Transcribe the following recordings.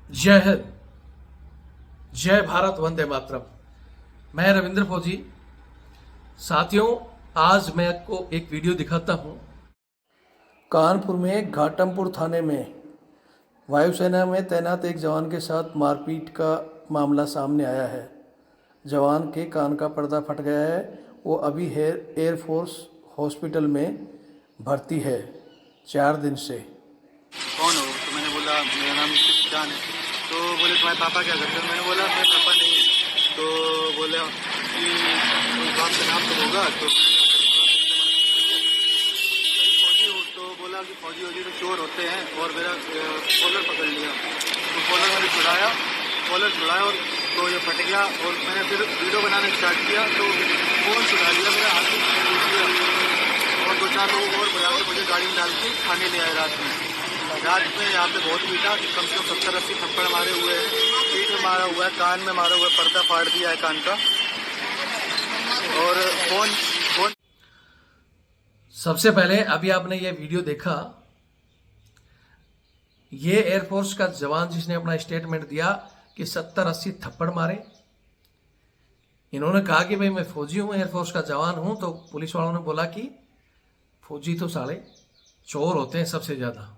जय हिंद, जय भारत, वंदे मातरम। मैं रविंद्र फौजी। साथियों, आज मैं आपको एक वीडियो दिखाता हूं। कानपुर में घाटमपुर थाने में वायुसेना में तैनात एक जवान के साथ मारपीट का मामला सामने आया है। जवान के कान का पर्दा फट गया है। वो अभी एयरफोर्स हॉस्पिटल में भर्ती है 4 दिन से। कौन हो? तो मैंने बोला मेरा नाम जान है। तो बोले तुम्हारे पापा क्या करते हैं? मैंने बोला मेरे पापा नहीं है। तो बोले कि कोई बाप का नाम तो होगा। तो फौजी हो? तो बोला कि फौजी होगी तो चोर होते हैं। और मेरा कॉलर पकड़ लिया। तो कॉलर मैंने छुड़ाया, कॉलर छुड़ाया और तो ये फट गया। और मैंने फिर वीडियो बनाना स्टार्ट किया तो फ़ोन छुड़ा लिया मेरा हाथ में छूट गया। और 2-4 लोग और बुला के मुझे गाड़ी में डाल के थाने ले आए। रात में यहाँ पे बहुत पीटा, कम से कम 70-80 थप्पड़ मारे हुए हैं। पीठ में मारा हुआ है, कान में मारा हुआ है, पर्दा फाड़ दिया है कान का। और फोन फोन सबसे पहले अभी आपने ये वीडियो देखा, ये एयरफोर्स का जवान जिसने अपना स्टेटमेंट दिया कि 70-80 थप्पड़ मारे। इन्होंने कहा कि भाई मैं फौजी हूं, एयरफोर्स का जवान हूं। तो पुलिस वालों ने बोला कि फौजी तो साले चोर होते हैं सबसे ज्यादा।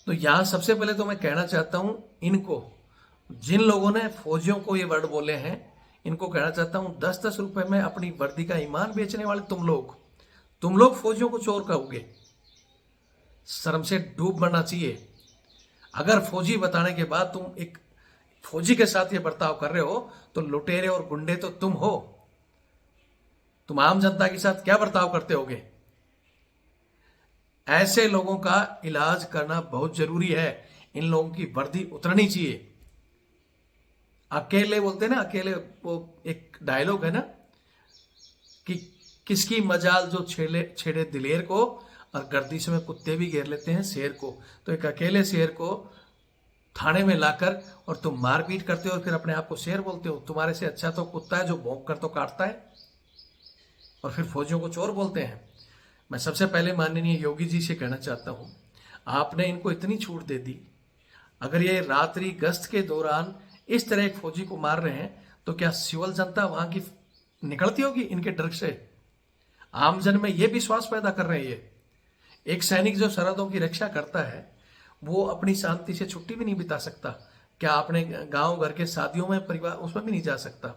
तो यहां सबसे पहले तो मैं कहना चाहता हूं इनको, जिन लोगों ने फौजियों को ये वर्ड बोले हैं, इनको कहना चाहता हूं 10-10 रुपए में अपनी वर्दी का ईमान बेचने वाले तुम लोग फौजियों को चोर कहोगे। शर्म से डूब मरना चाहिए। अगर फौजी बताने के बाद तुम एक फौजी के साथ ये बर्ताव कर रहे हो तो लुटेरे और गुंडे तो तुम हो। तुम आम जनता के साथ क्या बर्ताव करते होगे? ऐसे लोगों का इलाज करना बहुत जरूरी है। इन लोगों की वर्दी उतरनी चाहिए। अकेले बोलते हैं ना, अकेले वो एक डायलॉग है ना कि किसकी मजाल जो छेड़े छेड़े दिलेर को, और गर्दिश में कुत्ते भी घेर लेते हैं शेर को। तो एक अकेले शेर को थाने में लाकर और तुम मारपीट करते हो और फिर अपने आप को शेर बोलते हो। तुम्हारे से अच्छा तो कुत्ता है जो भौंक कर तो काटता है, और फिर फौजियों को चोर बोलते हैं। मैं सबसे पहले माननीय योगी जी से कहना चाहता हूं, आपने इनको इतनी छूट दे दी। अगर ये रात्रि गश्त के दौरान इस तरह एक फौजी को मार रहे हैं तो क्या सिविल जनता वहां की निकलती होगी इनके डर से? आमजन में यह विश्वास पैदा कर रहे हैं ये। एक सैनिक जो सरहदों की रक्षा करता है वो अपनी शांति से छुट्टी भी नहीं बिता सकता। क्या अपने गांव घर के शादियों में परिवार उसमें भी नहीं जा सकता?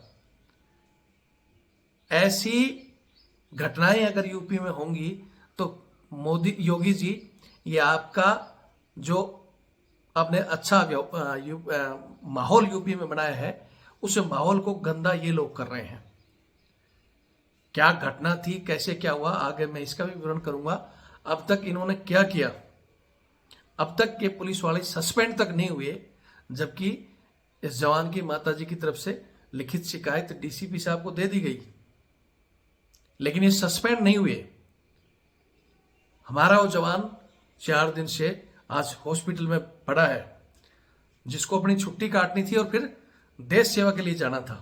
ऐसी घटनाएं अगर यूपी में होंगी तो मोदी योगी जी, ये आपका जो आपने अच्छा माहौल यूपी में बनाया है, उस माहौल को गंदा ये लोग कर रहे हैं। क्या घटना थी, कैसे क्या हुआ, आगे मैं इसका भी विवरण करूंगा। अब तक इन्होंने क्या किया? अब तक के पुलिस वाले सस्पेंड तक नहीं हुए, जबकि इस जवान की माताजी की तरफ से लिखित शिकायत डीसीपी साहब को दे दी गई, लेकिन ये सस्पेंड नहीं हुए। हमारा वो जवान 4 दिन से आज हॉस्पिटल में पड़ा है, जिसको अपनी छुट्टी काटनी थी और फिर देश सेवा के लिए जाना था।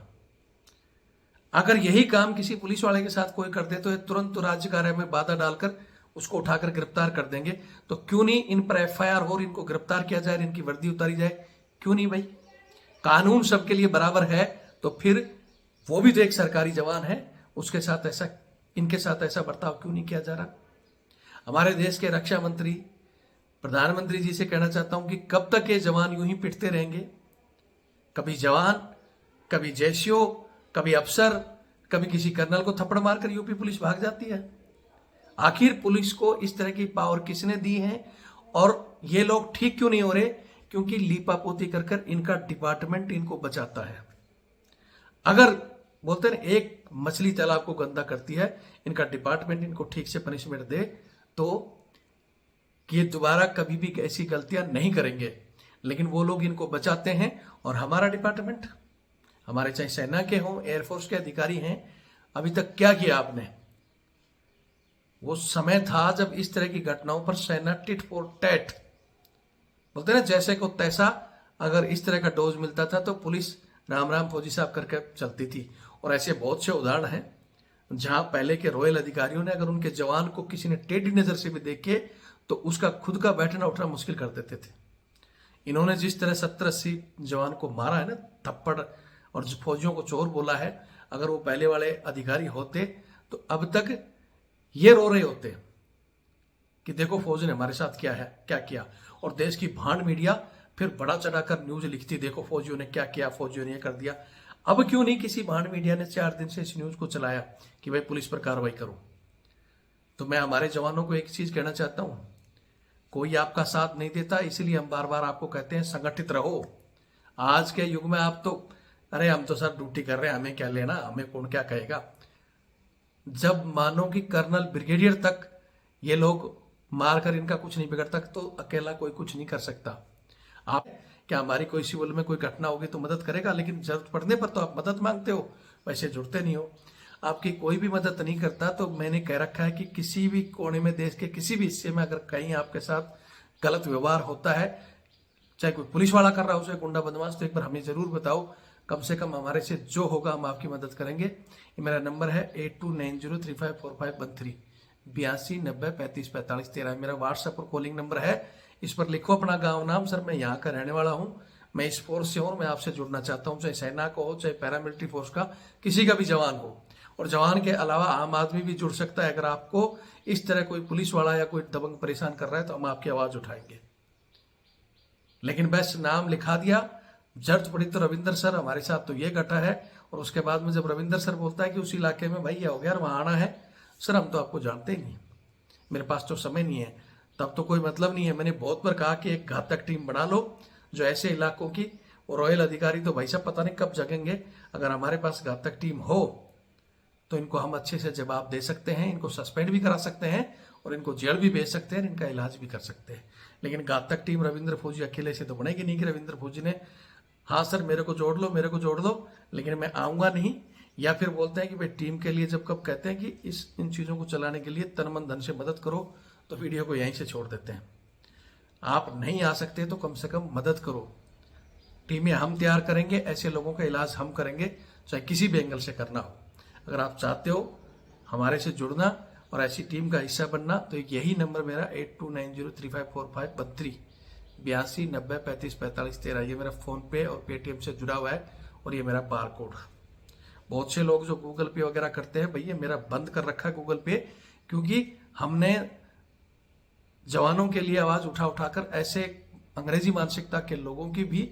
अगर यही काम किसी पुलिस वाले के साथ कोई कर दे तो ये तुरंत राज्य कार्य में बाधा डालकर उसको उठाकर गिरफ्तार कर देंगे। तो क्यों नहीं इन पर एफआईआर हो और इनको गिरफ्तार किया जाए, इनकी वर्दी उतारी जाए? क्यों नहीं भाई? कानून सबके लिए बराबर है, तो फिर वो भी तो एक सरकारी जवान है, उसके साथ ऐसा, इनके साथ ऐसा बर्ताव क्यों नहीं किया जा रहा? हमारे देश के रक्षा मंत्री प्रधानमंत्री जी से कहना चाहता हूं कि कब तक ये जवान यूं ही पिटते रहेंगे? कभी जवान, कभी जैशियो, कभी अफसर, कभी किसी कर्नल को थप्पड़ मारकर यूपी पुलिस भाग जाती है। आखिर पुलिस को इस तरह की पावर किसने दी है? और ये लोग ठीक क्यों नहीं हो रहे? क्योंकि लीपापोती कर कर इनका डिपार्टमेंट इनको बचाता है। अगर बोलते हैं एक मछली तालाब को गंदा करती है, इनका डिपार्टमेंट इनको ठीक से पनिशमेंट दे तो ये दोबारा कभी भी ऐसी गलतियां नहीं करेंगे। लेकिन वो लोग इनको बचाते हैं। और हमारा डिपार्टमेंट, हमारे चाहे सेना के हों, एयरफोर्स के अधिकारी हैं, अभी तक क्या किया आपने? वो समय था जब इस तरह की घटनाओं पर सेना टिट फॉर टैट, बोलते ना जैसे को तैसा, अगर इस तरह का डोज मिलता था तो पुलिस राम राम फौजी साहब करके चलती थी। और ऐसे बहुत से उदाहरण हैं जहां पहले के रॉयल अधिकारियों ने अगर उनके जवान को किसी ने टेढ़ी नजर से भी देखे तो उसका खुद का बैठना उठना मुश्किल कर देते थे। इन्होंने जिस तरह 70-80 जवान को मारा है ना थप्पड़, और जो फौजियों को चोर बोला है, अगर वो पहले वाले अधिकारी होते तो अब तक ये रो रहे होते कि देखो फौज ने हमारे साथ क्या है, क्या किया। और देश की भांड मीडिया फिर बड़ा चढ़ाकर न्यूज लिखती, देखो फौजियों ने क्या किया, फौजियों ने ये कर दिया। अब क्यों नहीं किसी भांड मीडिया ने 4 दिन से इस न्यूज को चलाया कि भाई पुलिस पर कार्रवाई करो। तो मैं हमारे जवानों को एक चीज कहना चाहता हूं, कोई आपका साथ नहीं देता, इसलिए हम बार बार आपको कहते हैं संगठित रहो। आज के युग में आप तो, अरे हम तो सर ड्यूटी कर रहे हैं, हमें क्या लेना, हमें कौन क्या कहेगा। जब मानो कि कर्नल ब्रिगेडियर तक ये लोग मारकर इनका कुछ नहीं बिगड़ता, तो अकेला कोई कुछ नहीं कर सकता। आप क्या हमारी कोई सिविल में कोई घटना होगी तो मदद करेगा, लेकिन जरूरत पड़ने पर तो आप मदद मांगते हो, वैसे जुड़ते नहीं हो। आपकी कोई भी मदद नहीं करता। तो मैंने कह रखा है कि किसी भी कोने में, देश के किसी भी हिस्से में अगर कहीं आपके साथ गलत व्यवहार होता है, चाहे कोई पुलिस वाला कर रहा हो, चाहे गुंडा बदमाश, तो एक बार हमें जरूर बताओ। कम से कम हमारे से जो होगा हम आपकी मदद करेंगे। ये मेरा नंबर है 8290354513 8290354513 मेरा व्हाट्सएप और कॉलिंग नंबर है। इस पर लिखो अपना गांव नाम, सर मैं यहाँ का रहने वाला हूँ, मैं इस फोर्स से हूँ, मैं आपसे जुड़ना चाहता हूँ, चाहे सेना को हो, चाहे पैरामिलिट्री फोर्स का किसी का भी जवान हो। और जवान के अलावा आम आदमी भी जुड़ सकता है। अगर आपको इस तरह कोई पुलिस वाला या कोई दबंग परेशान कर रहा है तो हम आपकी आवाज उठाएंगे। लेकिन बस नाम लिखा दिया, जरूरत पड़ी तो रविंदर सर हमारे साथ तो ये घटा है, और उसके बाद में जब रविंदर सर बोलता है कि उस इलाके में भाई ये हो गया और वहां आना है, सर हम तो आपको जानते ही नहीं, मेरे पास तो समय नहीं है, तब तो कोई मतलब नहीं है। मैंने बहुत बार कहा कि एक घातक टीम बना लो जो ऐसे इलाकों की, और रॉयल अधिकारी तो भाई साहब पता नहीं कब जगेंगे। अगर हमारे पास घातक टीम हो तो इनको हम अच्छे से जवाब दे सकते हैं, इनको सस्पेंड भी करा सकते हैं और इनको जेल भी भेज सकते हैं, इनका इलाज भी कर सकते हैं। लेकिन घातक टीम रविंद्र फौजी अकेले से तो बनेगी नहीं कि रविंद्र फौजी ने हाँ सर मेरे को जोड़ लो, मेरे को जोड़ लो, लेकिन मैं आऊंगा नहीं। या फिर बोलते हैं कि भाई टीम के लिए जब कब कहते हैं कि इन चीजों को चलाने के लिए तन मन धन से मदद करो, तो वीडियो को यहीं से छोड़ देते हैं। आप नहीं आ सकते तो कम से कम मदद करो। टीमें हम तैयार करेंगे, ऐसे लोगों का इलाज हम करेंगे, चाहे किसी भी एंगल से करना हो। अगर आप चाहते हो हमारे से जुड़ना और ऐसी टीम का हिस्सा बनना, तो यही नंबर मेरा 8290354513 8290354513 ये मेरा फोन पे और पेटीएम से जुड़ा हुआ है, और ये मेरा बार कोड। बहुत से लोग जो गूगल पे वगैरह करते हैं, भैया मेरा बंद कर रखा है गूगल पे, क्योंकि हमने जवानों के लिए आवाज उठा उठाकर ऐसे अंग्रेजी मानसिकता के लोगों की भी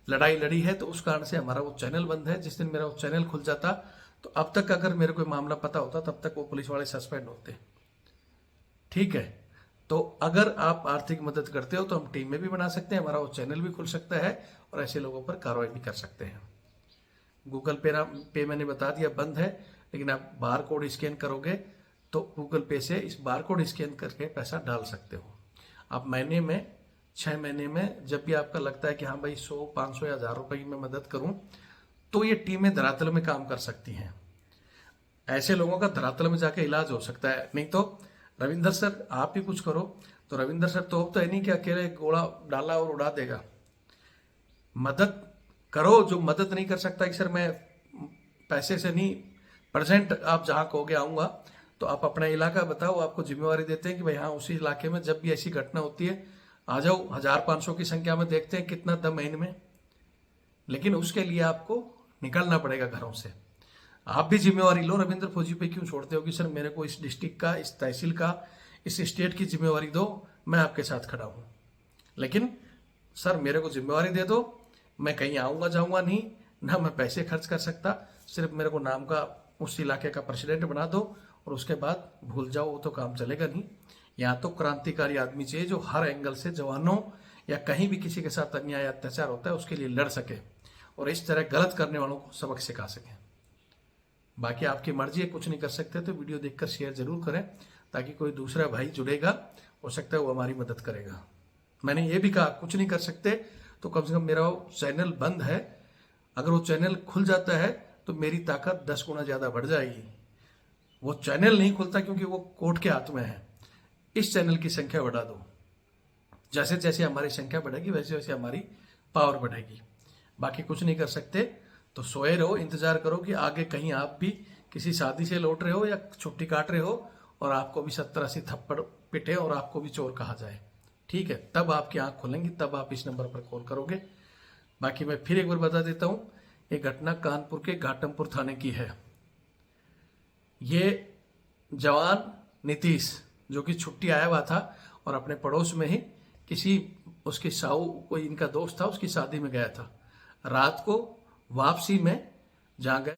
लड़ाई लड़ी है, तो उस कारण से हमारा वो चैनल बंद है। जिस दिन मेरा वो चैनल खुल जाता तो अब तक अगर मेरे कोई मामला पता होता तब तक वो पुलिस वाले सस्पेंड होते। ठीक है, तो अगर आप आर्थिक मदद करते हो तो हम टीम में भी बना सकते हैं, हमारा वो चैनल भी खुल सकता है और ऐसे लोगों पर कार्रवाई भी कर सकते हैं। गूगल पे मैंने बता दिया बंद है, लेकिन आप बार कोड स्कैन करोगे तो गूगल पे से इस बार कोड स्कैन करके पैसा डाल सकते हो। आप महीने में 6 महीने में जब भी आपका लगता है कि हाँ भाई 100, 500 या 1000 रुपए की मैं मदद करूं, तो ये टीमें धरातल में काम कर सकती हैं। ऐसे लोगों का धरातल में जाके इलाज हो सकता है। नहीं तो रविंदर सर आप ही कुछ करो, तो रविंदर सर तो अब तो है नहीं कि अकेले गोला डाला और उड़ा देगा। मदद करो, जो मदद नहीं कर सकता कि सर मैं पैसे से नहीं, प्रेजेंट आप जहां कहोगे आऊंगा, तो आप अपना इलाका बताओ, आपको जिम्मेवारी देते हैं कि भाई हाँ उसी इलाके में जब भी ऐसी घटना होती है आ जाओ। 1500 की संख्या में देखते हैं कितना दम है इनमें, लेकिन उसके लिए आपको निकलना पड़ेगा घरों से। आप भी जिम्मेवारी लो। रविंद्र फौजी पे क्यों छोड़ते हो कि सर मेरे को इस डिस्ट्रिक्ट का, इस तहसील का, इस स्टेट की जिम्मेवारी दो, मैं आपके साथ खड़ा हूं। लेकिन सर मेरे को जिम्मेवारी दे दो, मैं कहीं आऊंगा जाऊंगा नहीं, ना मैं पैसे खर्च कर सकता, सिर्फ मेरे को नाम का उस इलाके का प्रेसिडेंट बना दो और उसके बाद भूल जाओ, वो तो काम चलेगा नहीं। यहाँ तो क्रांतिकारी आदमी चाहिए जो हर एंगल से जवानों या कहीं भी किसी के साथ अन्याय अत्याचार होता है उसके लिए लड़ सके और इस तरह गलत करने वालों को सबक सिखा सके। बाकी आपकी मर्जी है, कुछ नहीं कर सकते तो वीडियो देखकर शेयर जरूर करें, ताकि कोई दूसरा भाई जुड़ेगा, हो सकता है वो हमारी मदद करेगा। मैंने ये भी कहा कुछ नहीं कर सकते तो कम से कम मेरा वो चैनल बंद है, अगर वो चैनल खुल जाता है तो मेरी ताकत 10 गुना ज्यादा बढ़ जाएगी। वो चैनल नहीं खुलता क्योंकि वो कोर्ट के हाथ में है। इस चैनल की संख्या बढ़ा दो, जैसे जैसे हमारी संख्या बढ़ेगी वैसे वैसे हमारी पावर बढ़ेगी। बाकी कुछ नहीं कर सकते तो सोए रहो, इंतजार करो कि आगे कहीं आप भी किसी शादी से लौट रहे हो या छुट्टी काट रहे हो और आपको भी 70-80 थप्पड़ पिटे और आपको भी चोर कहा जाए। ठीक है, तब आपकी आंख खुलेंगी, तब आप इस नंबर पर कॉल करोगे। बाकी मैं फिर एक बार बता देता हूं, ये घटना कानपुर के घाटमपुर थाने की है। ये जवान नीतीश जो कि छुट्टी आया हुआ था और अपने पड़ोस में ही किसी उसके साऊ कोई इनका दोस्त था उसकी शादी में गया था। रात को वापसी में जहाँ गए